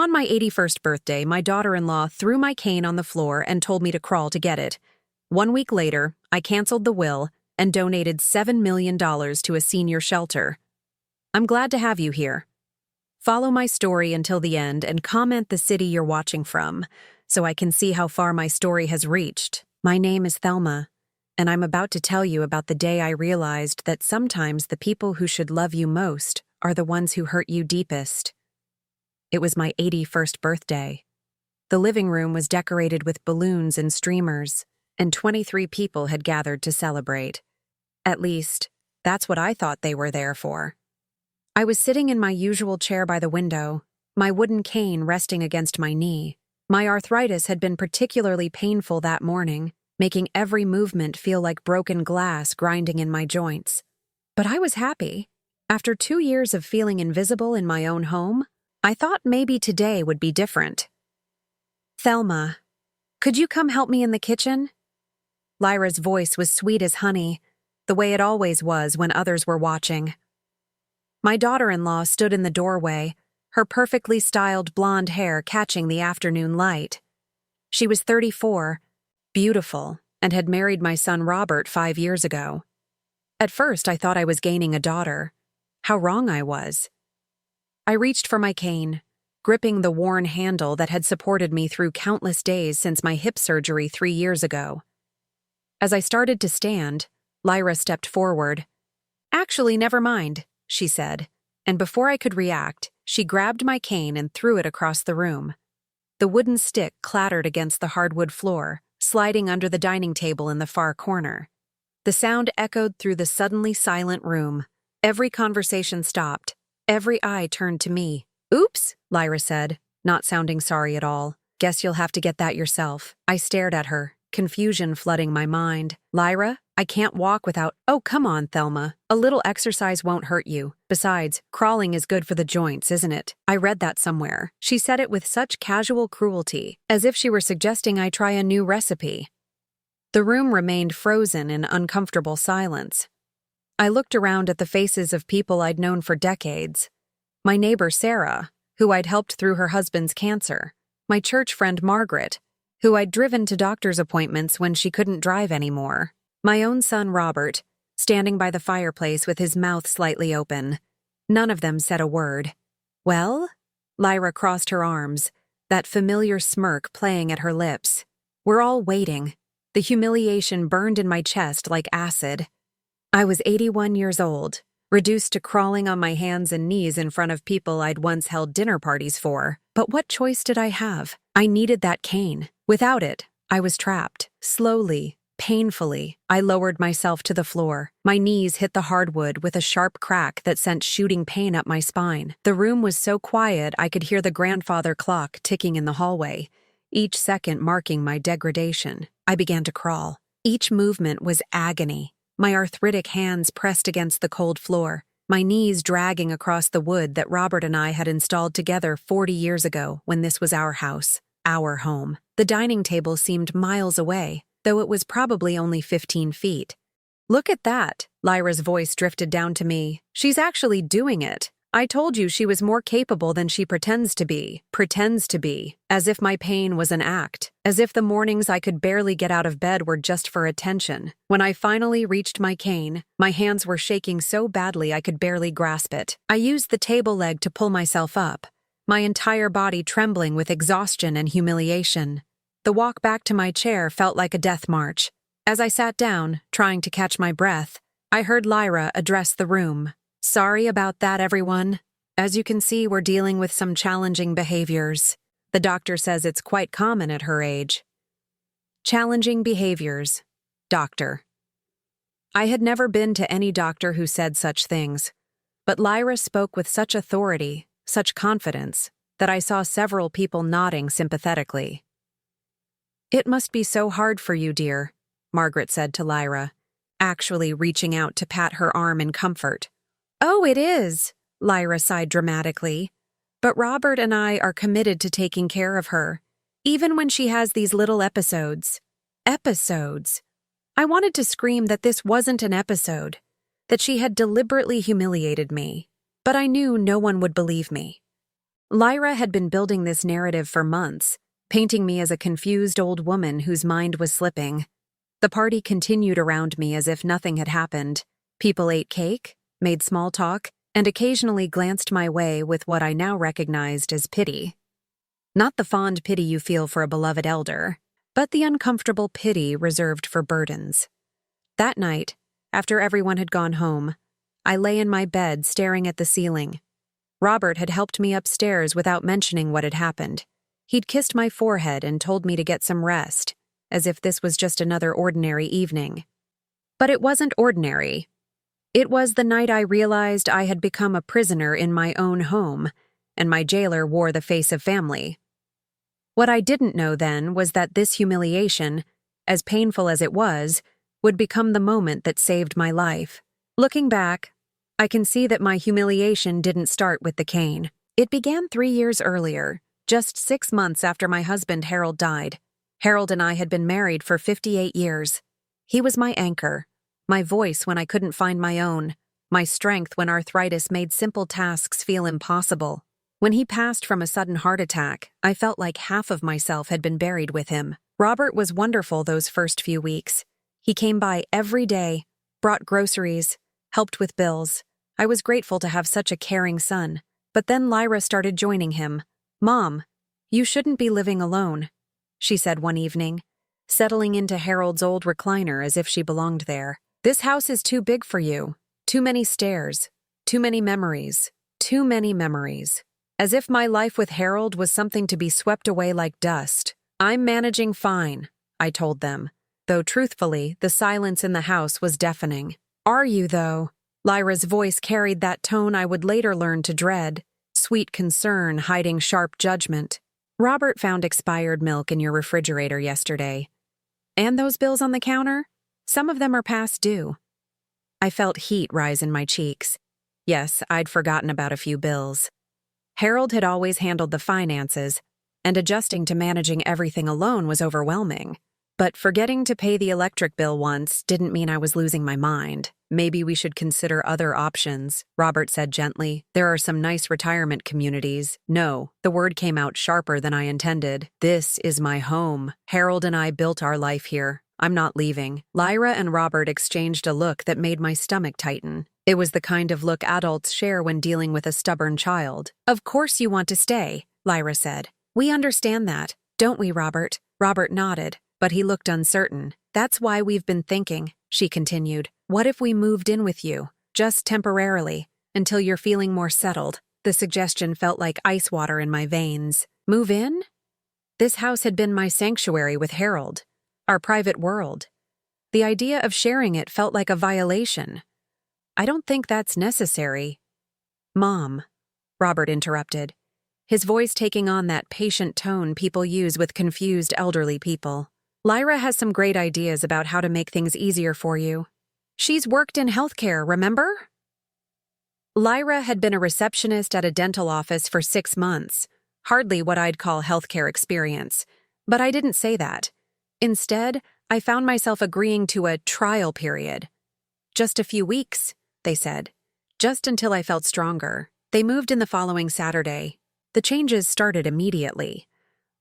On my 81st birthday, my daughter-in-law threw my cane on the floor and told me to crawl to get it. 1 week later, I canceled the will and donated $7 million to a senior shelter. I'm glad to have you here. Follow my story until the end and comment the city you're watching from, so I can see how far my story has reached. My name is Thelma, and I'm about to tell you about the day I realized that sometimes the people who should love you most are the ones who hurt you deepest. It was my 81st birthday. The living room was decorated with balloons and streamers, and 23 people had gathered to celebrate. At least, that's what I thought they were there for. I was sitting in my usual chair by the window, my wooden cane resting against my knee. My arthritis had been particularly painful that morning, making every movement feel like broken glass grinding in my joints. But I was happy. After 2 years of feeling invisible in my own home, I thought maybe today would be different. "Thelma, could you come help me in the kitchen?" Lyra's voice was sweet as honey, the way it always was when others were watching. My daughter-in-law stood in the doorway, her perfectly styled blonde hair catching the afternoon light. She was 34, beautiful, and had married my son Robert 5 years ago. At first, I thought I was gaining a daughter. How wrong I was. I reached for my cane, gripping the worn handle that had supported me through countless days since my hip surgery 3 years ago. As I started to stand, Lyra stepped forward. "Actually, never mind," she said, and before I could react, she grabbed my cane and threw it across the room. The wooden stick clattered against the hardwood floor, sliding under the dining table in the far corner. The sound echoed through the suddenly silent room. Every conversation stopped. Every eye turned to me. "Oops," Lyra said, not sounding sorry at all. "Guess you'll have to get that yourself." I stared at her, confusion flooding my mind. "Lyra, I can't walk without—" "Oh, come on, Thelma. A little exercise won't hurt you. Besides, crawling is good for the joints, isn't it? I read that somewhere." She said it with such casual cruelty, as if she were suggesting I try a new recipe. The room remained frozen in uncomfortable silence. I looked around at the faces of people I'd known for decades. My neighbor Sarah, who I'd helped through her husband's cancer. My church friend Margaret, who I'd driven to doctor's appointments when she couldn't drive anymore. My own son Robert, standing by the fireplace with his mouth slightly open. None of them said a word. "Well?" Lyra crossed her arms, that familiar smirk playing at her lips. "We're all waiting." The humiliation burned in my chest like acid. I was 81 years old, reduced to crawling on my hands and knees in front of people I'd once held dinner parties for. But what choice did I have? I needed that cane. Without it, I was trapped. Slowly, painfully, I lowered myself to the floor. My knees hit the hardwood with a sharp crack that sent shooting pain up my spine. The room was so quiet I could hear the grandfather clock ticking in the hallway, each second marking my degradation. I began to crawl. Each movement was agony. My arthritic hands pressed against the cold floor, my knees dragging across the wood that Robert and I had installed together 40 years ago when this was our house, our home. The dining table seemed miles away, though it was probably only 15 feet. "Look at that," Lyra's voice drifted down to me. "She's actually doing it. I told you she was more capable than she pretends to be, as if my pain was an act, as if the mornings I could barely get out of bed were just for attention. When I finally reached my cane, my hands were shaking so badly I could barely grasp it. I used the table leg to pull myself up, my entire body trembling with exhaustion and humiliation. The walk back to my chair felt like a death march. As I sat down, trying to catch my breath, I heard Lyra address the room. "Sorry about that, everyone. As you can see, we're dealing with some challenging behaviors. The doctor says it's quite common at her age." Challenging behaviors. Doctor. I had never been to any doctor who said such things, but Lyra spoke with such authority, such confidence, that I saw several people nodding sympathetically. "It must be so hard for you, dear," Margaret said to Lyra, actually reaching out to pat her arm in comfort. "Oh, it is," Lyra sighed dramatically. "But Robert and I are committed to taking care of her, even when she has these little episodes." Episodes. I wanted to scream that this wasn't an episode, that she had deliberately humiliated me, but I knew no one would believe me. Lyra had been building this narrative for months, painting me as a confused old woman whose mind was slipping. The party continued around me as if nothing had happened. People ate cake, made small talk, and occasionally glanced my way with what I now recognized as pity. Not the fond pity you feel for a beloved elder, but the uncomfortable pity reserved for burdens. That night, after everyone had gone home, I lay in my bed staring at the ceiling. Robert had helped me upstairs without mentioning what had happened. He'd kissed my forehead and told me to get some rest, as if this was just another ordinary evening. But it wasn't ordinary. It was the night I realized I had become a prisoner in my own home, and my jailer wore the face of family. What I didn't know then was that this humiliation, as painful as it was, would become the moment that saved my life. Looking back, I can see that my humiliation didn't start with the cane. It began 3 years earlier, just 6 months after my husband Harold died. Harold and I had been married for 58 years. He was my anchor, my voice when I couldn't find my own, my strength when arthritis made simple tasks feel impossible. When he passed from a sudden heart attack, I felt like half of myself had been buried with him. Robert was wonderful those first few weeks. He came by every day, brought groceries, helped with bills. I was grateful to have such a caring son. But then Lyra started joining him. "Mom, you shouldn't be living alone," she said one evening, settling into Harold's old recliner as if she belonged there. "This house is too big for you. Too many stairs. Too many memories. Too many memories." As if my life with Harold was something to be swept away like dust. "I'm managing fine," I told them, though truthfully, the silence in the house was deafening. "Are you, though?" Lyra's voice carried that tone I would later learn to dread, sweet concern hiding sharp judgment. "Robert found expired milk in your refrigerator yesterday. And those bills on the counter? Some of them are past due." I felt heat rise in my cheeks. Yes, I'd forgotten about a few bills. Harold had always handled the finances, and adjusting to managing everything alone was overwhelming. But forgetting to pay the electric bill once didn't mean I was losing my mind. "Maybe we should consider other options," Robert said gently. "There are some nice retirement communities." No, the word came out sharper than I intended. "This is my home. Harold and I built our life here. I'm not leaving." Lyra and Robert exchanged a look that made my stomach tighten. It was the kind of look adults share when dealing with a stubborn child. "Of course you want to stay," Lyra said. "We understand that, don't we, Robert?" Robert nodded, but he looked uncertain. "That's why we've been thinking," she continued. "What if we moved in with you, just temporarily, until you're feeling more settled?" The suggestion felt like ice water in my veins. Move in? This house had been my sanctuary with Harold, our private world. The idea of sharing it felt like a violation. "I don't think that's necessary." "Mom," Robert interrupted, his voice taking on that patient tone people use with confused elderly people. "Lyra has some great ideas about how to make things easier for you. She's worked in healthcare, remember?" Lyra had been a receptionist at a dental office for 6 months, hardly what I'd call healthcare experience. But I didn't say that. Instead, I found myself agreeing to a trial period. "Just a few weeks," they said. "Just until I felt stronger." They moved in the following Saturday. The changes started immediately.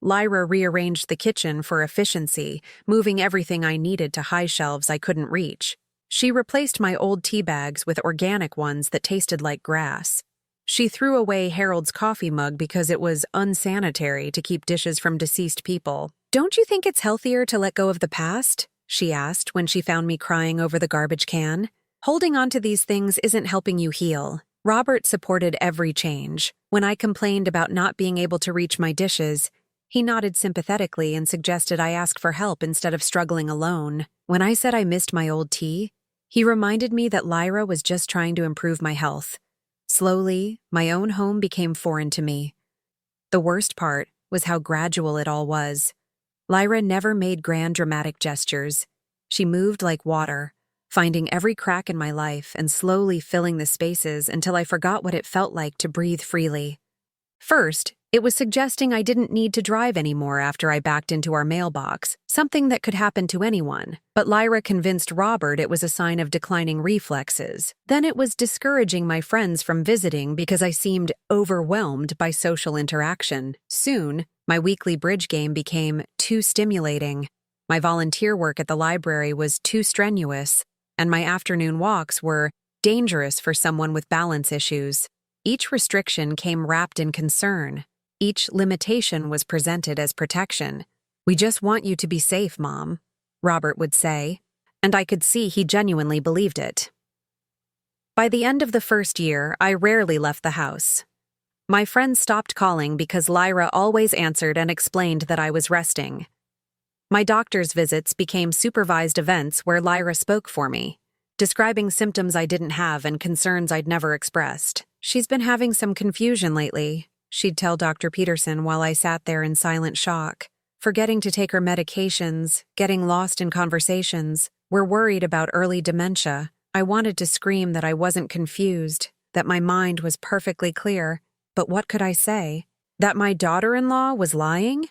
Lyra rearranged the kitchen for efficiency, moving everything I needed to high shelves I couldn't reach. She replaced my old tea bags with organic ones that tasted like grass. She threw away Harold's coffee mug because it was unsanitary to keep dishes from deceased people. "Don't you think it's healthier to let go of the past?" she asked when she found me crying over the garbage can. "Holding on to these things isn't helping you heal." Robert supported every change. When I complained about not being able to reach my dishes, he nodded sympathetically and suggested I ask for help instead of struggling alone. When I said I missed my old tea, he reminded me that Lyra was just trying to improve my health. Slowly, my own home became foreign to me. The worst part was how gradual it all was. Lyra never made grand dramatic gestures. She moved like water, finding every crack in my life and slowly filling the spaces until I forgot what it felt like to breathe freely. First, it was suggesting I didn't need to drive anymore after I backed into our mailbox, something that could happen to anyone. But Lyra convinced Robert it was a sign of declining reflexes. Then it was discouraging my friends from visiting because I seemed overwhelmed by social interaction. Soon, my weekly bridge game became too stimulating. My volunteer work at the library was too strenuous, and my afternoon walks were dangerous for someone with balance issues. Each restriction came wrapped in concern. Each limitation was presented as protection. "We just want you to be safe, Mom," Robert would say, and I could see he genuinely believed it. By the end of the first year, I rarely left the house. My friends stopped calling because Lyra always answered and explained that I was resting. My doctor's visits became supervised events where Lyra spoke for me, describing symptoms I didn't have and concerns I'd never expressed. "She's been having some confusion lately," she'd tell Dr. Peterson while I sat there in silent shock. "Forgetting to take her medications, getting lost in conversations. We're worried about early dementia." I wanted to scream that I wasn't confused, that my mind was perfectly clear, but what could I say? That my daughter-in-law was lying?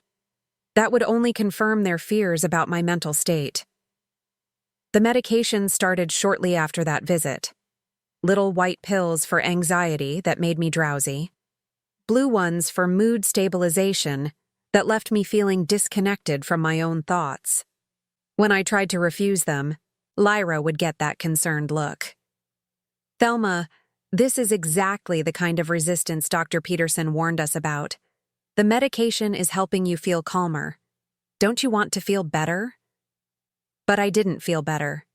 That would only confirm their fears about my mental state. The medication started shortly after that visit. Little white pills for anxiety that made me drowsy. Blue ones for mood stabilization that left me feeling disconnected from my own thoughts. When I tried to refuse them, Lyra would get that concerned look. "Thelma, this is exactly the kind of resistance Dr. Peterson warned us about. The medication is helping you feel calmer. Don't you want to feel better?" But I didn't feel better.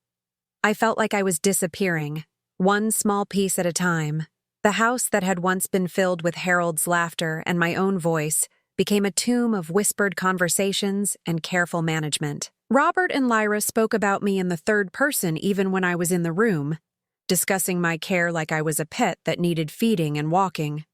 I felt like I was disappearing, one small piece at a time. The house that had once been filled with Harold's laughter and my own voice became a tomb of whispered conversations and careful management. Robert and Lyra spoke about me in the third person even when I was in the room, discussing my care like I was a pet that needed feeding and walking.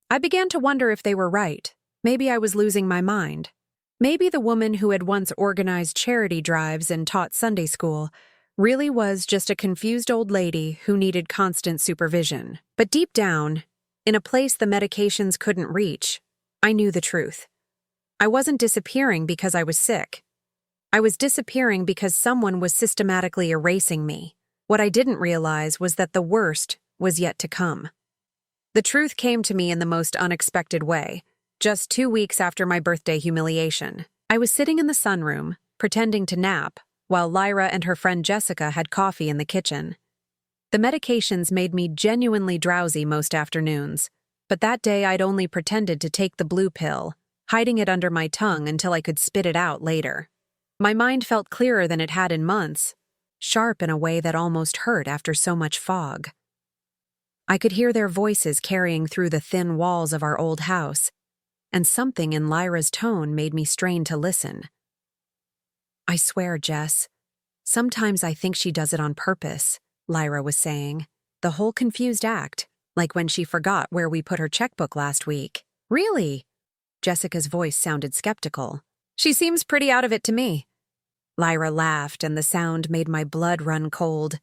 I began to wonder if they were right. Maybe I was losing my mind. Maybe the woman who had once organized charity drives and taught Sunday school really was just a confused old lady who needed constant supervision. But deep down, in a place the medications couldn't reach, I knew the truth. I wasn't disappearing because I was sick. I was disappearing because someone was systematically erasing me. What I didn't realize was that the worst was yet to come. The truth came to me in the most unexpected way, just 2 weeks after my birthday humiliation. I was sitting in the sunroom, pretending to nap, while Lyra and her friend Jessica had coffee in the kitchen. The medications made me genuinely drowsy most afternoons, but that day I'd only pretended to take the blue pill, hiding it under my tongue until I could spit it out later. My mind felt clearer than it had in months, sharp in a way that almost hurt after so much fog. I could hear their voices carrying through the thin walls of our old house, and something in Lyra's tone made me strain to listen. "I swear, Jess, sometimes I think she does it on purpose," Lyra was saying. "The whole confused act, like when she forgot where we put her checkbook last week." "Really?" Jessica's voice sounded skeptical. "She seems pretty out of it to me." Lyra laughed, and the sound made my blood run cold.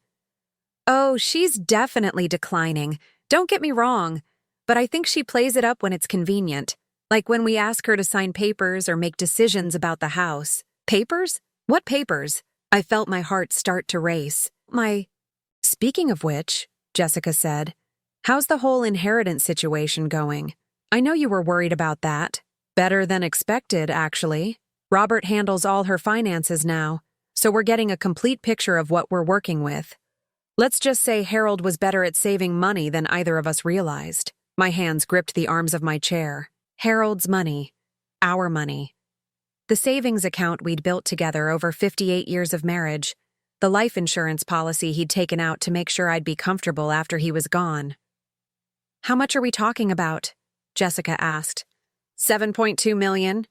"Oh, she's definitely declining. Don't get me wrong, but I think she plays it up when it's convenient, like when we ask her to sign papers or make decisions about the house." "Papers? What papers?" I felt my heart start to race. Speaking of which," Jessica said, "how's the whole inheritance situation going? I know you were worried about that." "Better than expected, actually. Robert handles all her finances now, so we're getting a complete picture of what we're working with. Let's just say Harold was better at saving money than either of us realized." My hands gripped the arms of my chair. Harold's money. Our money. The savings account we'd built together over 58 years of marriage. The life insurance policy he'd taken out to make sure I'd be comfortable after he was gone. "How much are we talking about?" Jessica asked. $7.2 million.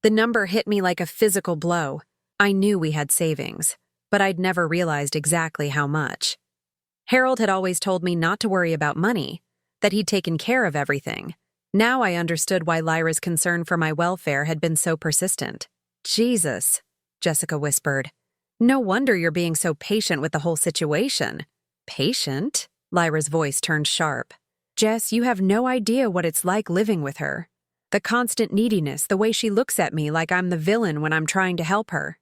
The number hit me like a physical blow. I knew we had savings, but I'd never realized exactly how much. Harold had always told me not to worry about money, that he'd taken care of everything. Now I understood why Lyra's concern for my welfare had been so persistent. "Jesus," Jessica whispered. "No wonder you're being so patient with the whole situation." "Patient?" Lyra's voice turned sharp. Jess, you have no idea what it's like living with her. The constant neediness, the way she looks at me like I'm the villain when I'm trying to help her.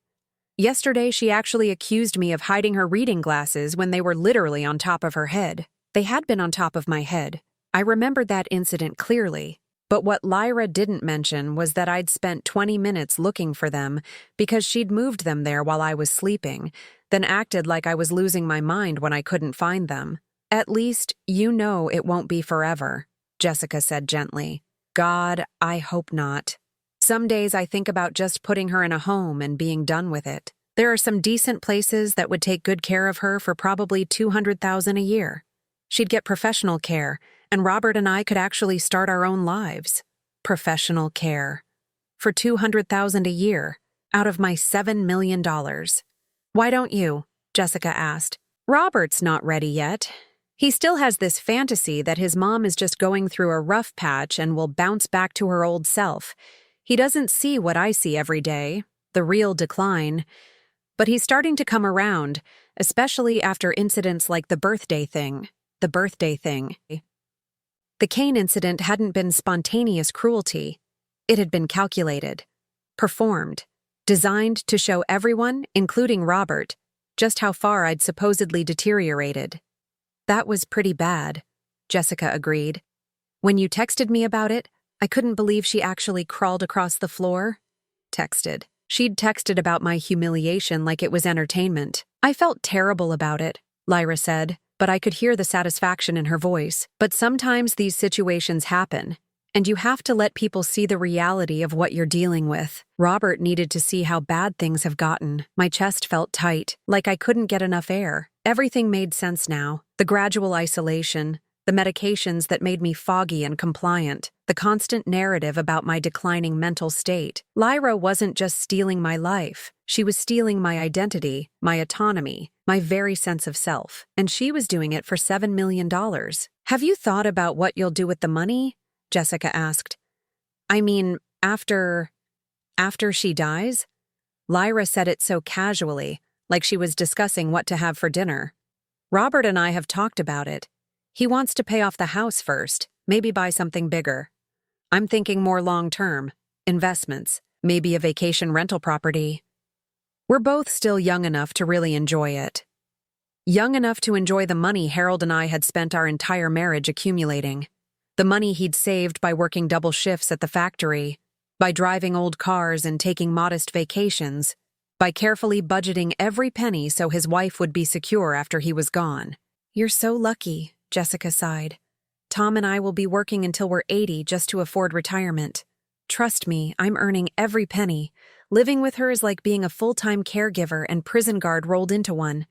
Yesterday, she actually accused me of hiding her reading glasses when they were literally on top of her head. They had been on top of my head. I remembered that incident clearly. But what Lyra didn't mention was that I'd spent 20 minutes looking for them because she'd moved them there while I was sleeping, then acted like I was losing my mind when I couldn't find them. At least, you know it won't be forever, Jessica said gently. God, I hope not. Some days I think about just putting her in a home and being done with it. There are some decent places that would take good care of her for probably $200,000 a year. She'd get professional care, and Robert and I could actually start our own lives. Professional care. For $200,000 a year, out of my $7 million. Why don't you? Jessica asked. Robert's not ready yet. He still has this fantasy that his mom is just going through a rough patch and will bounce back to her old self. He doesn't see what I see every day, the real decline. But he's starting to come around, especially after incidents like the birthday thing. The Kane incident hadn't been spontaneous cruelty. It had been calculated, performed, designed to show everyone, including Robert, just how far I'd supposedly deteriorated. That was pretty bad, Jessica agreed. When you texted me about it, I couldn't believe she actually crawled across the floor. Texted. She'd texted about my humiliation like it was entertainment. I felt terrible about it, Lyra said, but I could hear the satisfaction in her voice. But sometimes these situations happen, and you have to let people see the reality of what you're dealing with. Robert needed to see how bad things have gotten. My chest felt tight, like I couldn't get enough air. Everything made sense now. The gradual isolation, the medications that made me foggy and compliant, the constant narrative about my declining mental state. Lyra wasn't just stealing my life. She was stealing my identity, my autonomy, my very sense of self. And she was doing it for $7 million. Have you thought about what you'll do with the money? Jessica asked. I mean, after she dies? Lyra said it so casually, like she was discussing what to have for dinner. Robert and I have talked about it. He wants to pay off the house first, maybe buy something bigger. I'm thinking more long-term, investments, maybe a vacation rental property. We're both still young enough to really enjoy it. Young enough to enjoy the money Harold and I had spent our entire marriage accumulating. The money he'd saved by working double shifts at the factory, by driving old cars and taking modest vacations, by carefully budgeting every penny so his wife would be secure after he was gone. You're so lucky, Jessica sighed. Tom and I will be working until we're 80 just to afford retirement. Trust me, I'm earning every penny. Living with her is like being a full-time caregiver and prison guard rolled into one.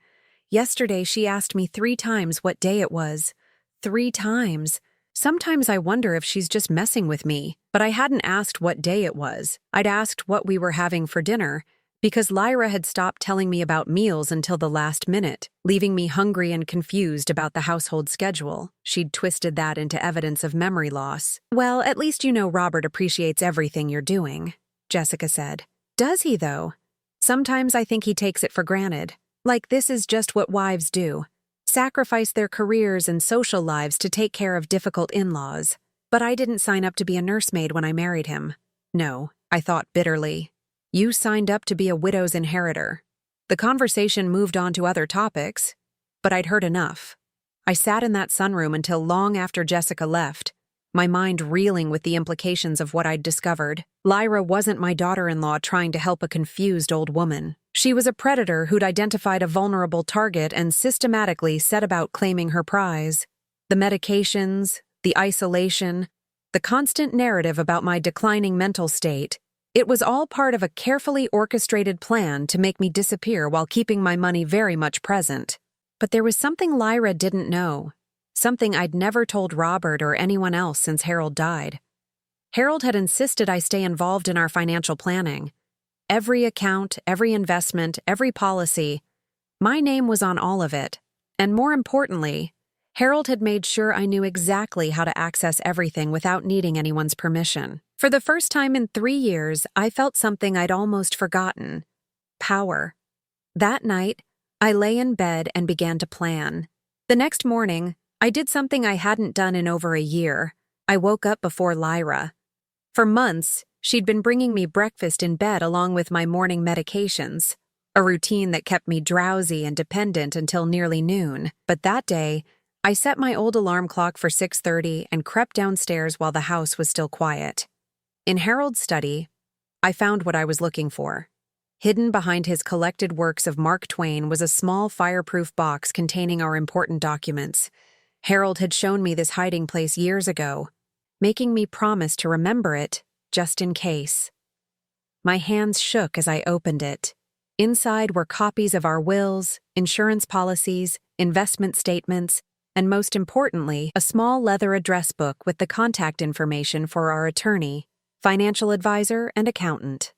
Yesterday, she asked me 3 times what day it was. 3 times. Sometimes I wonder if she's just messing with me, but I hadn't asked what day it was. I'd asked what we were having for dinner, because Lyra had stopped telling me about meals until the last minute, leaving me hungry and confused about the household schedule. She'd twisted that into evidence of memory loss. Well, at least you know Robert appreciates everything you're doing, Jessica said. Does he, though? Sometimes I think he takes it for granted. Like this is just what wives do. Sacrifice their careers and social lives to take care of difficult in-laws. But I didn't sign up to be a nursemaid when I married him. No, I thought bitterly. You signed up to be a widow's inheritor. The conversation moved on to other topics, but I'd heard enough. I sat in that sunroom until long after Jessica left, my mind reeling with the implications of what I'd discovered. Lyra wasn't my daughter-in-law trying to help a confused old woman. She was a predator who'd identified a vulnerable target and systematically set about claiming her prize. The medications, the isolation, the constant narrative about my declining mental state, it was all part of a carefully orchestrated plan to make me disappear while keeping my money very much present. But there was something Lyra didn't know, something I'd never told Robert or anyone else since Harold died. Harold had insisted I stay involved in our financial planning. Every account, every investment, every policy, my name was on all of it. And more importantly, Harold had made sure I knew exactly how to access everything without needing anyone's permission. For the first time in 3 years, I felt something I'd almost forgotten. Power. That night, I lay in bed and began to plan. The next morning, I did something I hadn't done in over a year. I woke up before Lyra. For months, she'd been bringing me breakfast in bed along with my morning medications, a routine that kept me drowsy and dependent until nearly noon. But that day, I set my old alarm clock for 6:30 and crept downstairs while the house was still quiet. In Harold's study, I found what I was looking for. Hidden behind his collected works of Mark Twain was a small fireproof box containing our important documents. Harold had shown me this hiding place years ago, making me promise to remember it, just in case. My hands shook as I opened it. Inside were copies of our wills, insurance policies, investment statements, and most importantly, a small leather address book with the contact information for our attorney, financial advisor, and accountant.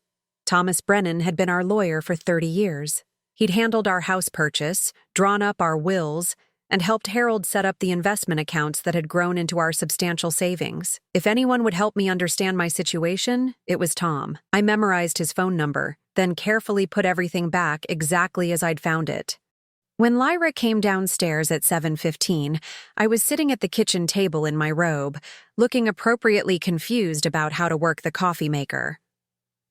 Thomas Brennan had been our lawyer for 30 years. He'd handled our house purchase, drawn up our wills, and helped Harold set up the investment accounts that had grown into our substantial savings. If anyone would help me understand my situation, it was Tom. I memorized his phone number, then carefully put everything back exactly as I'd found it. When Lyra came downstairs at 7:15, I was sitting at the kitchen table in my robe, looking appropriately confused about how to work the coffee maker.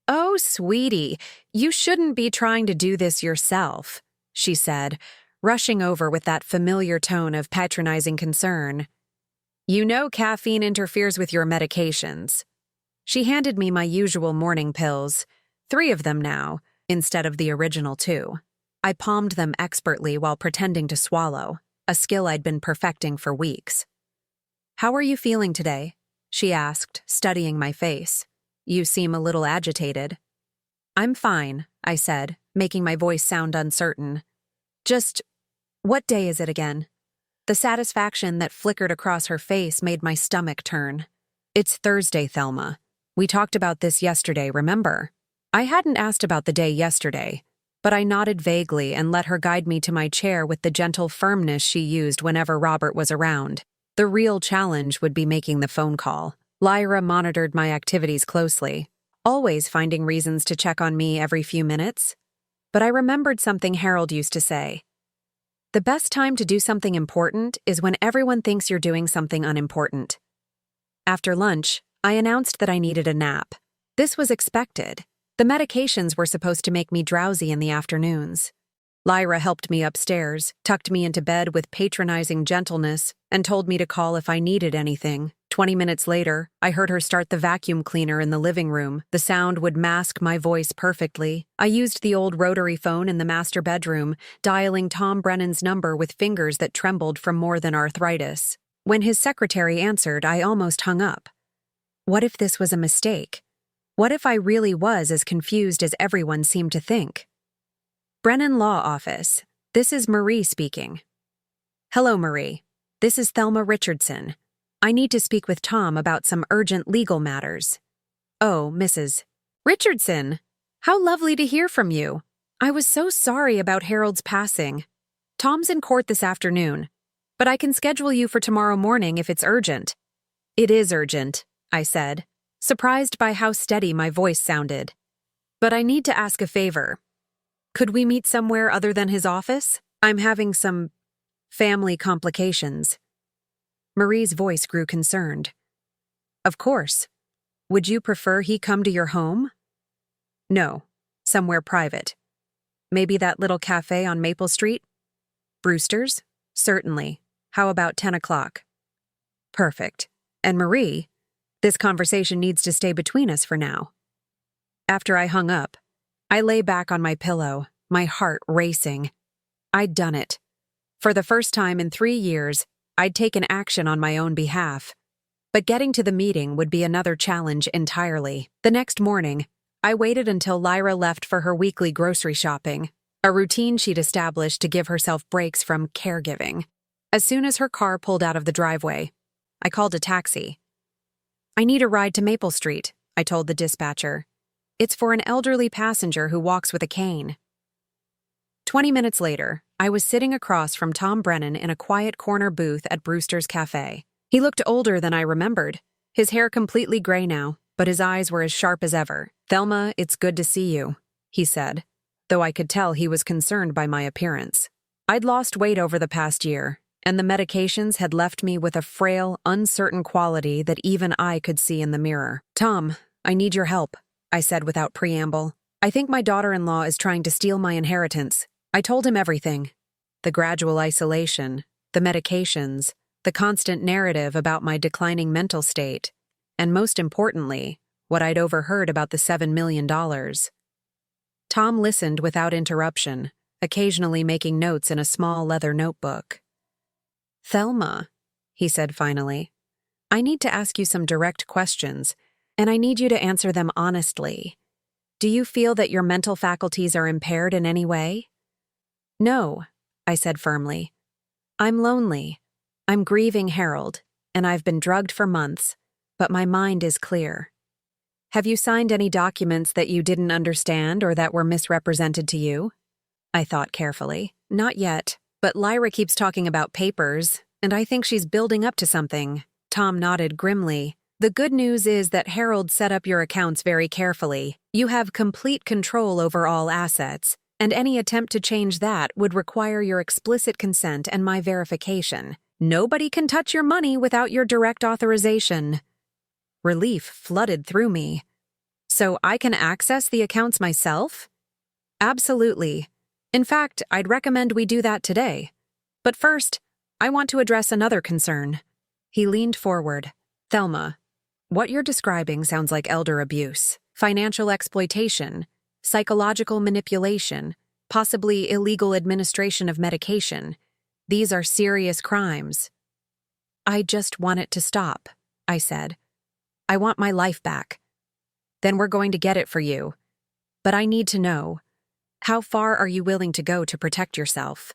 "Oh, sweetie, you shouldn't be trying to do this yourself," she said, rushing over with that familiar tone of patronizing concern. "You know caffeine interferes with your medications." She handed me my usual morning pills, 3 of them now, instead of the original 2. I palmed them expertly while pretending to swallow, a skill I'd been perfecting for weeks. "How are you feeling today?" she asked, studying my face. "You seem a little agitated." "I'm fine," I said, making my voice sound uncertain. "Just, what day is it again?" The satisfaction that flickered across her face made my stomach turn. "It's Thursday, Thelma. We talked about this yesterday, remember?" I hadn't asked about the day yesterday, but I nodded vaguely and let her guide me to my chair with the gentle firmness she used whenever Robert was around. The real challenge would be making the phone call. Lyra monitored my activities closely, always finding reasons to check on me every few minutes. But I remembered something Harold used to say. The best time to do something important is when everyone thinks you're doing something unimportant. After lunch, I announced that I needed a nap. This was expected. The medications were supposed to make me drowsy in the afternoons. Lyra helped me upstairs, tucked me into bed with patronizing gentleness, and told me to call if I needed anything. 20 minutes later, I heard her start the vacuum cleaner in the living room. The sound would mask my voice perfectly. I used the old rotary phone in the master bedroom, dialing Tom Brennan's number with fingers that trembled from more than arthritis. When his secretary answered, I almost hung up. What if this was a mistake? What if I really was as confused as everyone seemed to think? Brennan Law Office. This is Marie speaking. Hello, Marie. This is Thelma Richardson. I need to speak with Tom about some urgent legal matters. Oh, Mrs. Richardson. How lovely to hear from you. I was so sorry about Harold's passing. Tom's in court this afternoon, but I can schedule you for tomorrow morning if it's urgent. It is urgent, I said, surprised by how steady my voice sounded. But I need to ask a favor. Could we meet somewhere other than his office? I'm having some family complications. Marie's voice grew concerned. Of course. Would you prefer he come to your home? No, somewhere private. Maybe that little cafe on Maple Street? Brewster's? Certainly. How about 10 o'clock? Perfect. And Marie, this conversation needs to stay between us for now. After I hung up, I lay back on my pillow, my heart racing. I'd done it. For the first time in 3 years, I'd taken action on my own behalf. But getting to the meeting would be another challenge entirely. The next morning, I waited until Lyra left for her weekly grocery shopping, a routine she'd established to give herself breaks from caregiving. As soon as her car pulled out of the driveway, I called a taxi. I need a ride to Maple Street, I told the dispatcher. It's for an elderly passenger who walks with a cane. 20 minutes later, I was sitting across from Tom Brennan in a quiet corner booth at Brewster's Cafe. He looked older than I remembered, his hair completely gray now, but his eyes were as sharp as ever. Thelma, it's good to see you, he said, though I could tell he was concerned by my appearance. I'd lost weight over the past year, and the medications had left me with a frail, uncertain quality that even I could see in the mirror. "Tom, I need your help," I said without preamble. "I think my daughter-in-law is trying to steal my inheritance." I told him everything. The gradual isolation, the medications, the constant narrative about my declining mental state, and most importantly, what I'd overheard about the $7 million. Tom listened without interruption, occasionally making notes in a small leather notebook. "Thelma," he said finally, "I need to ask you some direct questions, and I need you to answer them honestly. Do you feel that your mental faculties are impaired in any way?" "No," I said firmly. "I'm lonely. I'm grieving Harold, and I've been drugged for months, but my mind is clear." "Have you signed any documents that you didn't understand or that were misrepresented to you?" I thought carefully. "Not yet, but Lyra keeps talking about papers, and I think she's building up to something." Tom nodded grimly. "The good news is that Harold set up your accounts very carefully. You have complete control over all assets, and any attempt to change that would require your explicit consent and my verification. Nobody can touch your money without your direct authorization." Relief flooded through me. "So I can access the accounts myself?" "Absolutely. In fact, I'd recommend we do that today. But first, I want to address another concern." He leaned forward. "Thelma, what you're describing sounds like elder abuse, financial exploitation, psychological manipulation, possibly illegal administration of medication. These are serious crimes." "I just want it to stop," I said. "I want my life back." "Then we're going to get it for you. But I need to know, how far are you willing to go to protect yourself?"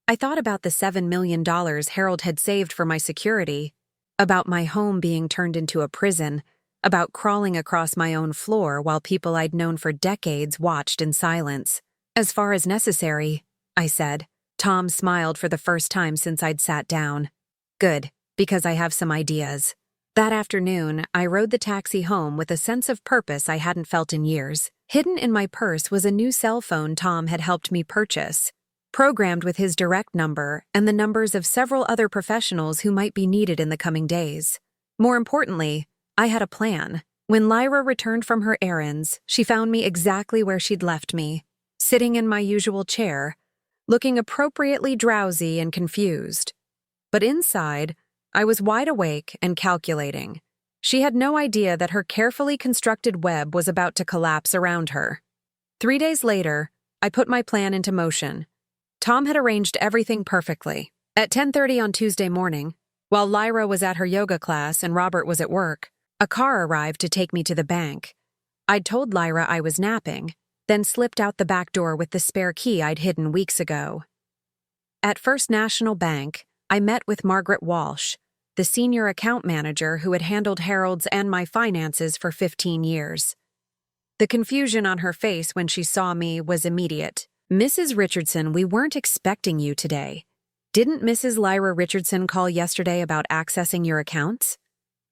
I thought about the $7 million Harold had saved for my security, about my home being turned into a prison, about crawling across my own floor while people I'd known for decades watched in silence. "As far as necessary," I said. Tom smiled for the first time since I'd sat down. "Good, because I have some ideas." That afternoon, I rode the taxi home with a sense of purpose I hadn't felt in years. Hidden in my purse was a new cell phone Tom had helped me purchase, programmed with his direct number and the numbers of several other professionals who might be needed in the coming days. More importantly, I had a plan. When Lyra returned from her errands, she found me exactly where she'd left me, sitting in my usual chair, looking appropriately drowsy and confused. But inside, I was wide awake and calculating. She had no idea that her carefully constructed web was about to collapse around her. 3 days later, I put my plan into motion. Tom had arranged everything perfectly. At 10:30 on Tuesday morning, while Lyra was at her yoga class and Robert was at work, a car arrived to take me to the bank. I'd told Lyra I was napping, then slipped out the back door with the spare key I'd hidden weeks ago. At First National Bank, I met with Margaret Walsh, the senior account manager who had handled Harold's and my finances for 15 years. The confusion on her face when she saw me was immediate. "Mrs. Richardson, we weren't expecting you today. Didn't Mrs. Lyra Richardson call yesterday about accessing your accounts?"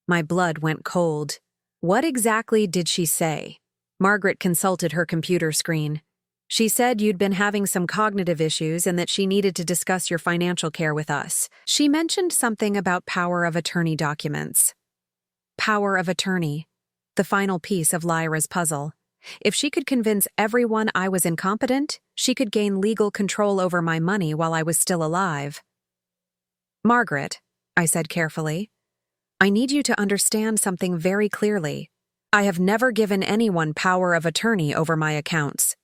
My blood went cold. "What exactly did she say?" Margaret consulted her computer screen. "She said you'd been having some cognitive issues and that she needed to discuss your financial care with us. She mentioned something about power of attorney documents." Power of attorney, the final piece of Lyra's puzzle. If she could convince everyone I was incompetent, she could gain legal control over my money while I was still alive. "Margaret," I said carefully, "I need you to understand something very clearly. I have never given anyone power of attorney over my accounts.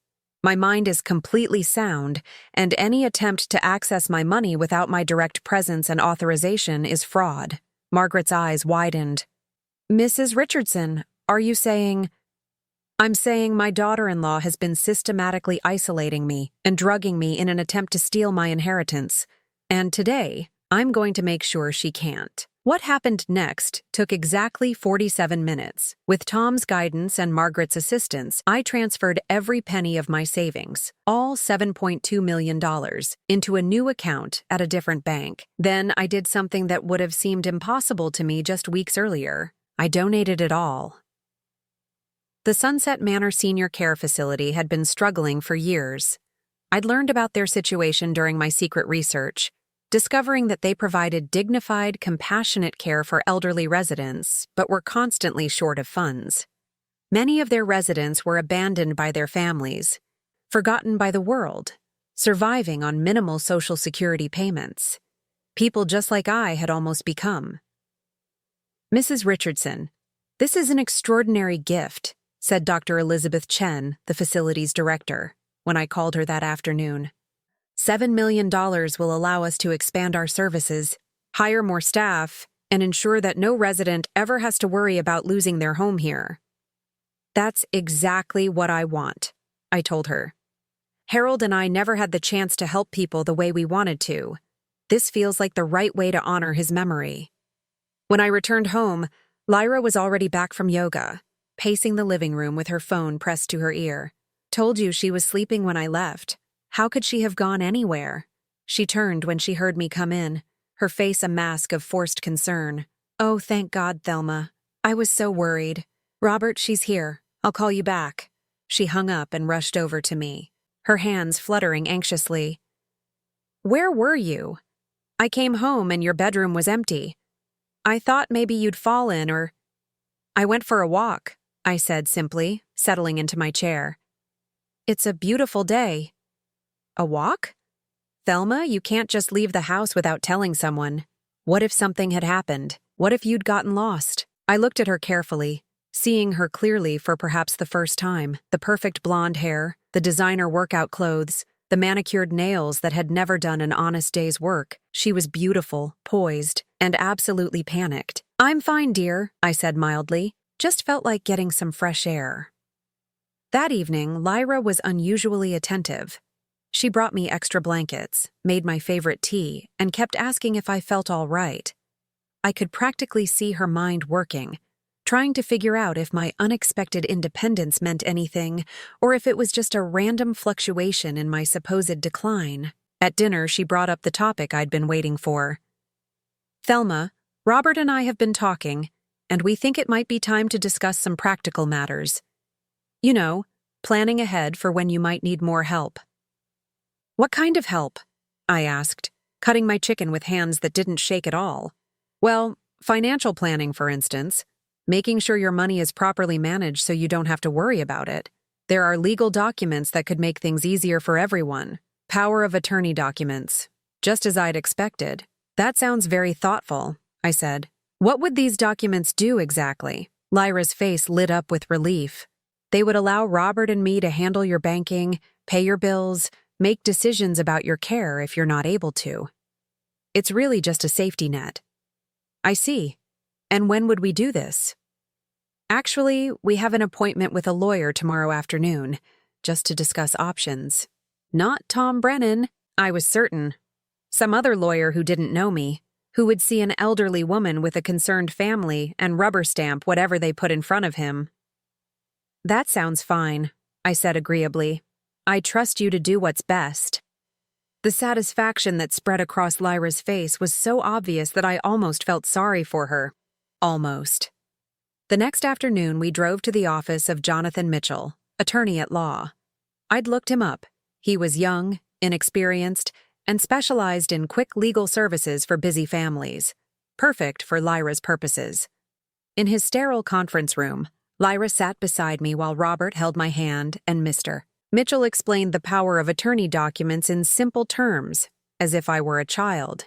My mind is completely sound, and any attempt to access my money without my direct presence and authorization is fraud." Margaret's eyes widened. "Mrs. Richardson, are you saying—" "I'm saying my daughter-in-law has been systematically isolating me and drugging me in an attempt to steal my inheritance. And today, I'm going to make sure she can't." What happened next took exactly 47 minutes. With Tom's guidance and Margaret's assistance, I transferred every penny of my savings, all $7.2 million, into a new account at a different bank. Then I did something that would have seemed impossible to me just weeks earlier. I donated it all. The Sunset Manor Senior Care Facility had been struggling for years. I'd learned about their situation during my secret research. discovering that they provided dignified, compassionate care for elderly residents, but were constantly short of funds. Many of their residents were abandoned by their families, forgotten by the world, surviving on minimal Social Security payments. People just like I had almost become. "Mrs. Richardson, this is an extraordinary gift," said Dr. Elizabeth Chen, the facility's director, when I called her that afternoon. $7 million will allow us to expand our services, hire more staff, and ensure that no resident ever has to worry about losing their home here. "That's exactly what I want," I told her. "Harold and I never had the chance to help people the way we wanted to. This feels like the right way to honor his memory." When I returned home, Lyra was already back from yoga, pacing the living room with her phone pressed to her ear. "Told you she was sleeping when I left. How could she have gone anywhere?" She turned when she heard me come in, her face a mask of forced concern. "Oh, thank God, Thelma. I was so worried. Robert, she's here. I'll call you back." She hung up and rushed over to me, her hands fluttering anxiously. "Where were you? I came home and your bedroom was empty. I thought maybe you'd fallen or—" "I went for a walk," I said simply, settling into my chair. "It's a beautiful day." "A walk? Thelma, you can't just leave the house without telling someone. What if something had happened? What if you'd gotten lost?" I looked at her carefully, seeing her clearly for perhaps the first time, the perfect blonde hair, the designer workout clothes, the manicured nails that had never done an honest day's work. She was beautiful, poised, and absolutely panicked. "I'm fine, dear," I said mildly. "Just felt like getting some fresh air." That evening, Lyra was unusually attentive. She brought me extra blankets, made my favorite tea, and kept asking if I felt all right. I could practically see her mind working, trying to figure out if my unexpected independence meant anything, or if it was just a random fluctuation in my supposed decline. At dinner, she brought up the topic I'd been waiting for. "Thelma, Robert and I have been talking, and we think it might be time to discuss some practical matters. You know, planning ahead for when you might need more help." "What kind of help?" I asked, cutting my chicken with hands that didn't shake at all. "Well, financial planning, for instance. Making sure your money is properly managed so you don't have to worry about it. There are legal documents that could make things easier for everyone. Power of attorney documents. Just as I'd expected." "That sounds very thoughtful," I said. "What would these documents do exactly?" Lyra's face lit up with relief. "They would allow Robert and me to handle your banking, pay your bills, make decisions about your care if you're not able to. It's really just a safety net." "I see. And when would we do this?" "Actually, we have an appointment with a lawyer tomorrow afternoon, just to discuss options." "Not Tom Brennan," I was certain. "Some other lawyer who didn't know me, who would see an elderly woman with a concerned family and rubber stamp whatever they put in front of him." "That sounds fine," I said agreeably. "I trust you to do what's best." The satisfaction that spread across Lyra's face was so obvious that I almost felt sorry for her. Almost. The next afternoon, we drove to the office of Jonathan Mitchell, attorney at law. I'd looked him up. He was young, inexperienced, and specialized in quick legal services for busy families. Perfect for Lyra's purposes. In his sterile conference room, Lyra sat beside me while Robert held my hand and Mr. Mitchell explained the power of attorney documents in simple terms, as if I were a child.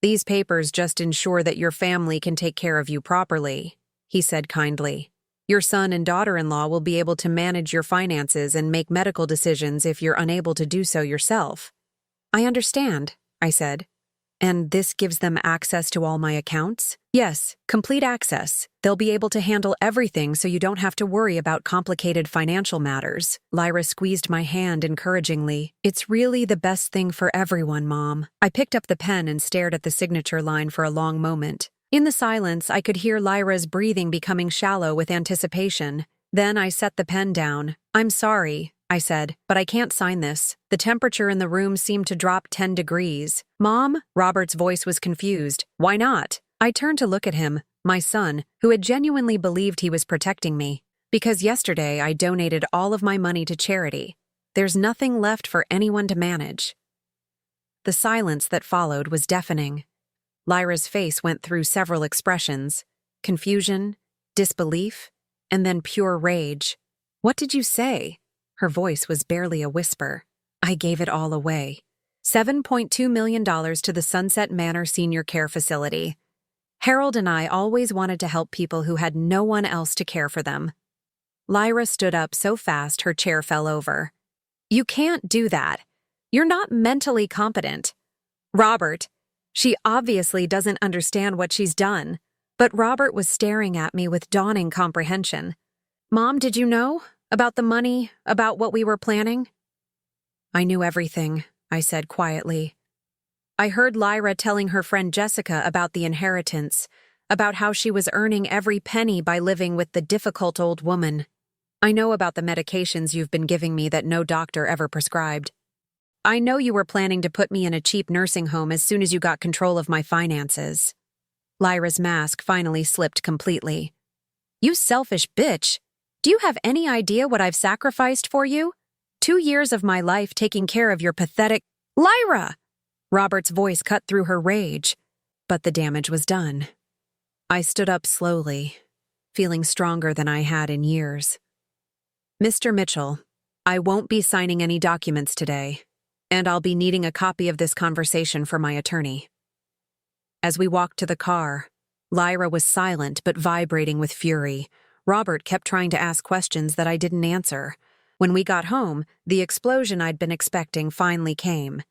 "These papers just ensure that your family can take care of you properly," he said kindly. "Your son and daughter-in-law will be able to manage your finances and make medical decisions if you're unable to do so yourself." "I understand," I said. "And this gives them access to all my accounts?" "Yes, complete access. They'll be able to handle everything so you don't have to worry about complicated financial matters." Lyra squeezed my hand encouragingly. "It's really the best thing for everyone, Mom." I picked up the pen and stared at the signature line for a long moment. In the silence, I could hear Lyra's breathing becoming shallow with anticipation. Then I set the pen down. "I'm sorry," I said, "but I can't sign this." The temperature in the room seemed to drop 10 degrees. "Mom?" Robert's voice was confused. "Why not?" I turned to look at him, my son, who had genuinely believed he was protecting me. "Because yesterday I donated all of my money to charity. There's nothing left for anyone to manage." The silence that followed was deafening. Lyra's face went through several expressions: confusion, disbelief, and then pure rage. "What did you say?" Her voice was barely a whisper. "I gave it all away. $7.2 million to the Sunset Manor Senior Care Facility. Harold and I always wanted to help people who had no one else to care for them." Lyra stood up so fast her chair fell over. "You can't do that. You're not mentally competent. Robert." She obviously doesn't understand what she's done, but Robert was staring at me with dawning comprehension. "Mom, did you know? About the money? About what we were planning?" "I knew everything," I said quietly. "I heard Lyra telling her friend Jessica about the inheritance, about how she was earning every penny by living with the difficult old woman. I know about the medications you've been giving me that no doctor ever prescribed. I know you were planning to put me in a cheap nursing home as soon as you got control of my finances." Lyra's mask finally slipped completely. "You selfish bitch. Do you have any idea what I've sacrificed for you? 2 years of my life taking care of your pathetic—" "Lyra!" Robert's voice cut through her rage, but the damage was done. I stood up slowly, feeling stronger than I had in years. "Mr. Mitchell, I won't be signing any documents today, and I'll be needing a copy of this conversation for my attorney." As we walked to the car, Lyra was silent but vibrating with fury. Robert kept trying to ask questions that I didn't answer. When we got home, the explosion I'd been expecting finally came.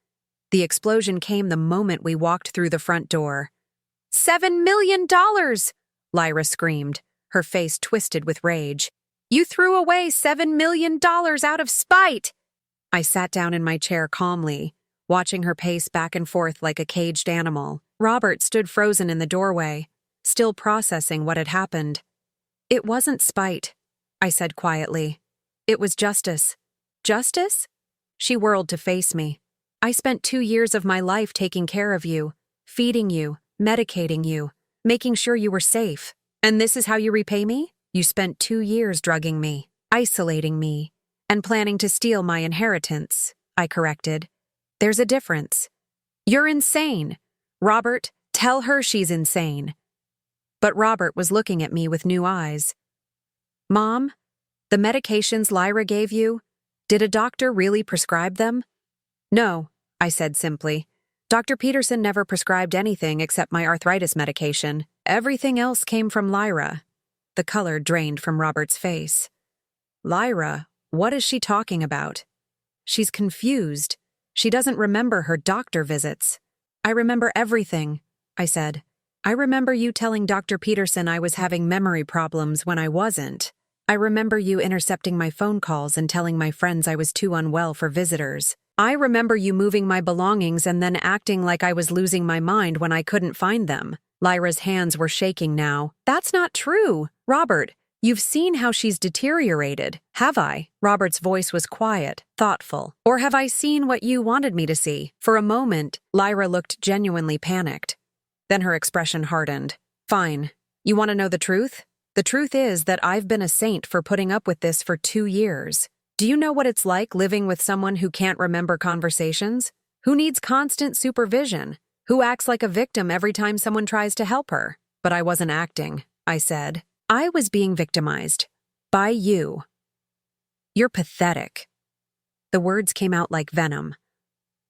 The explosion came the moment we walked through the front door. $7 million! Lyra screamed, her face twisted with rage. "You threw away $7 million out of spite!" I sat down in my chair calmly, watching her pace back and forth like a caged animal. Robert stood frozen in the doorway, still processing what had happened. "It wasn't spite," I said quietly. "It was justice." "Justice?" She whirled to face me. "I spent 2 years of my life taking care of you, feeding you, medicating you, making sure you were safe. And this is how you repay me? You spent 2 years drugging me, isolating me, and planning to steal my inheritance," I corrected. "There's a difference. You're insane. Robert, tell her she's insane." But Robert was looking at me with new eyes. "Mom, the medications Lyra gave you, did a doctor really prescribe them?" "No," I said simply. "Dr. Peterson never prescribed anything except my arthritis medication. Everything else came from Lyra." The color drained from Robert's face. "Lyra? What is she talking about?" "She's confused. She doesn't remember her doctor visits." "I remember everything," I said. "I remember you telling Dr. Peterson I was having memory problems when I wasn't. I remember you intercepting my phone calls and telling my friends I was too unwell for visitors. I remember you moving my belongings and then acting like I was losing my mind when I couldn't find them." Lyra's hands were shaking now. "That's not true. Robert, you've seen how she's deteriorated. Have I?" Robert's voice was quiet, thoughtful. "Or have I seen what you wanted me to see?" For a moment, Lyra looked genuinely panicked. Then her expression hardened. "Fine. You want to know the truth? The truth is that I've been a saint for putting up with this for 2 years. Do you know what it's like living with someone who can't remember conversations? Who needs constant supervision? Who acts like a victim every time someone tries to help her?" "But I wasn't acting," I said. "I was being victimized. By you." "You're pathetic." The words came out like venom.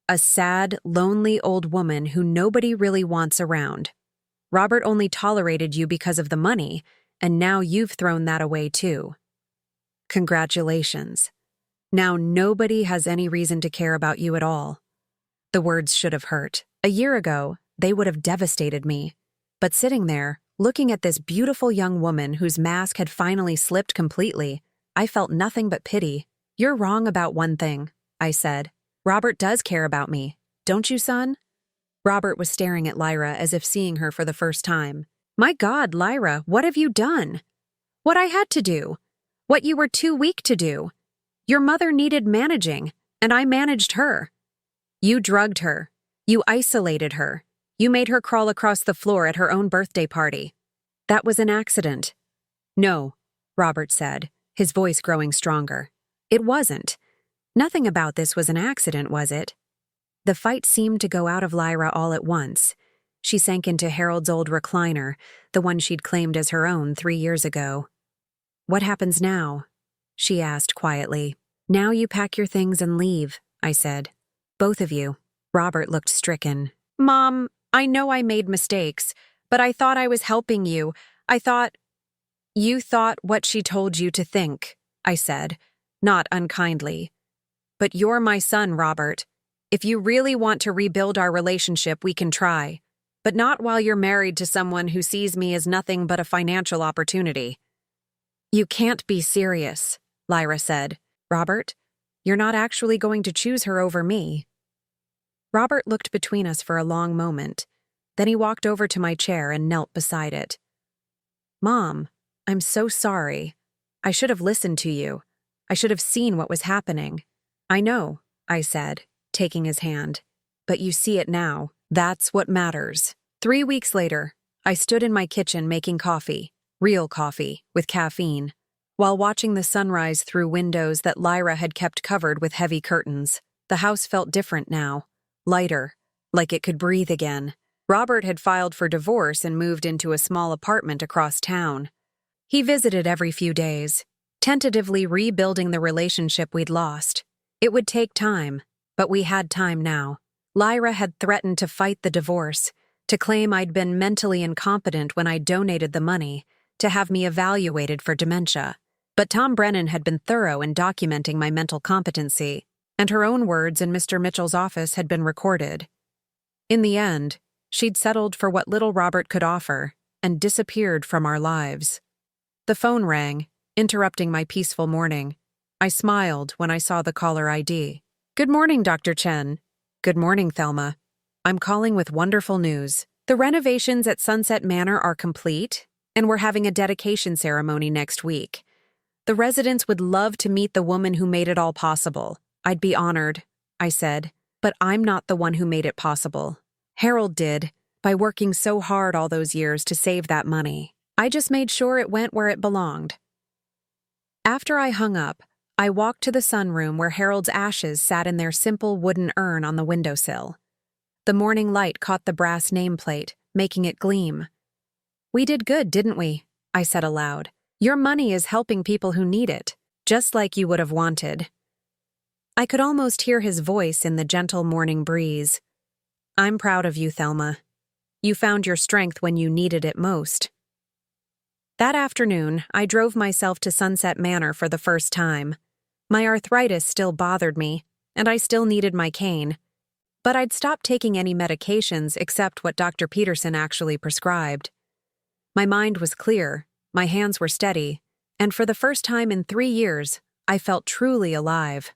"A sad, lonely old woman who nobody really wants around. Robert only tolerated you because of the money, and now you've thrown that away too. Congratulations. Now nobody has any reason to care about you at all." The words should have hurt. A year ago, they would have devastated me. But sitting there, looking at this beautiful young woman whose mask had finally slipped completely, I felt nothing but pity. "You're wrong about one thing," I said. "Robert does care about me. Don't you, son?" Robert was staring at Lyra as if seeing her for the first time. "My God, Lyra, what have you done?" "What I had to do. What you were too weak to do. Your mother needed managing, and I managed her. You drugged her. You isolated her. You made her crawl across the floor at her own birthday party. That was an accident." "No," Robert said, his voice growing stronger. "It wasn't. Nothing about this was an accident, was it?" The fight seemed to go out of Lyra all at once. She sank into Harold's old recliner, the one she'd claimed as her own 3 years ago. "What happens now?" she asked quietly. "Now you pack your things and leave," I said. "Both of you." Robert looked stricken. "Mom, I know I made mistakes, but I thought I was helping you. I thought—" "You thought what she told you to think," I said, not unkindly. "But you're my son, Robert. If you really want to rebuild our relationship, we can try. But not while you're married to someone who sees me as nothing but a financial opportunity." "You can't be serious," Lyra said. "Robert, you're not actually going to choose her over me." Robert looked between us for a long moment. Then he walked over to my chair and knelt beside it. "Mom, I'm so sorry. I should have listened to you. I should have seen what was happening." "I know," I said, taking his hand. "But you see it now. That's what matters." 3 weeks later, I stood in my kitchen making coffee, real coffee, with caffeine, while watching the sunrise through windows that Lyra had kept covered with heavy curtains. The house felt different now, lighter, like it could breathe again. Robert had filed for divorce and moved into a small apartment across town. He visited every few days, tentatively rebuilding the relationship we'd lost. It would take time, but we had time now. Lyra had threatened to fight the divorce, to claim I'd been mentally incompetent when I donated the money, to have me evaluated for dementia. But Tom Brennan had been thorough in documenting my mental competency, and her own words in Mr. Mitchell's office had been recorded. In the end, she'd settled for what little Robert could offer and disappeared from our lives. The phone rang, interrupting my peaceful morning. I smiled when I saw the caller ID. "Good morning, Dr. Chen." "Good morning, Thelma. I'm calling with wonderful news. The renovations at Sunset Manor are complete, and we're having a dedication ceremony next week. The residents would love to meet the woman who made it all possible." "I'd be honored," I said, "but I'm not the one who made it possible. Harold did, by working so hard all those years to save that money. I just made sure it went where it belonged." After I hung up, I walked to the sunroom where Harold's ashes sat in their simple wooden urn on the windowsill. The morning light caught the brass nameplate, making it gleam. "We did good, didn't we?" I said aloud. "Your money is helping people who need it, just like you would have wanted." I could almost hear his voice in the gentle morning breeze. "I'm proud of you, Thelma. You found your strength when you needed it most." That afternoon, I drove myself to Sunset Manor for the first time. My arthritis still bothered me, and I still needed my cane. But I'd stopped taking any medications except what Dr. Peterson actually prescribed. My mind was clear, my hands were steady, and for the first time in 3 years, I felt truly alive.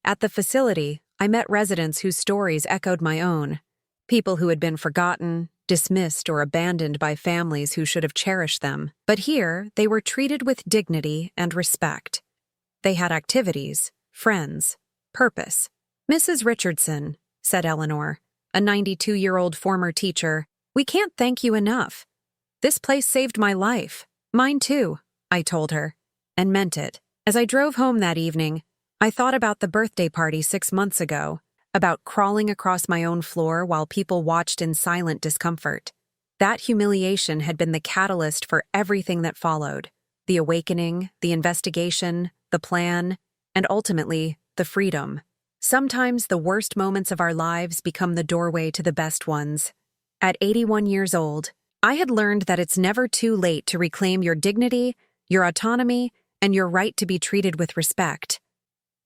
At the facility, I met residents whose stories echoed my own. People who had been forgotten, dismissed, or abandoned by families who should have cherished them. But here, they were treated with dignity and respect. They had activities, friends, purpose. "Mrs. Richardson," said Eleanor, a 92-year-old former teacher, "we can't thank you enough. This place saved my life." "Mine too," I told her, and meant it. As I drove home that evening, I thought about the birthday party 6 months ago, about crawling across my own floor while people watched in silent discomfort. That humiliation had been the catalyst for everything that followed: the awakening, the investigation, the plan, and ultimately, the freedom. Sometimes the worst moments of our lives become the doorway to the best ones. At 81 years old, I had learned that it's never too late to reclaim your dignity, your autonomy, and your right to be treated with respect.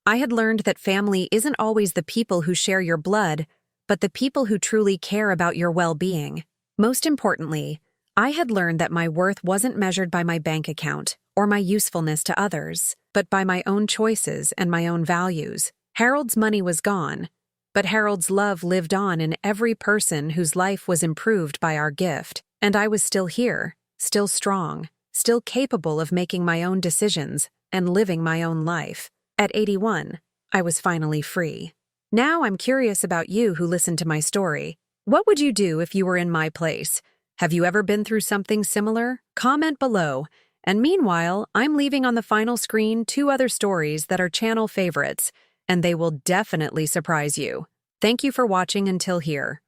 I had learned that family isn't always the people who share your blood, but the people who truly care about your well-being. Most importantly, I had learned that my worth wasn't measured by my bank account or my usefulness to others, but by my own choices and my own values. Harold's money was gone, but Harold's love lived on in every person whose life was improved by our gift, and I was still here, still strong, still capable of making my own decisions and living my own life. At 81, I was finally free. Now I'm curious about you who listened to my story. What would you do if you were in my place? Have you ever been through something similar? Comment below. And meanwhile, I'm leaving on the final screen 2 other stories that are channel favorites, and they will definitely surprise you. Thank you for watching until here.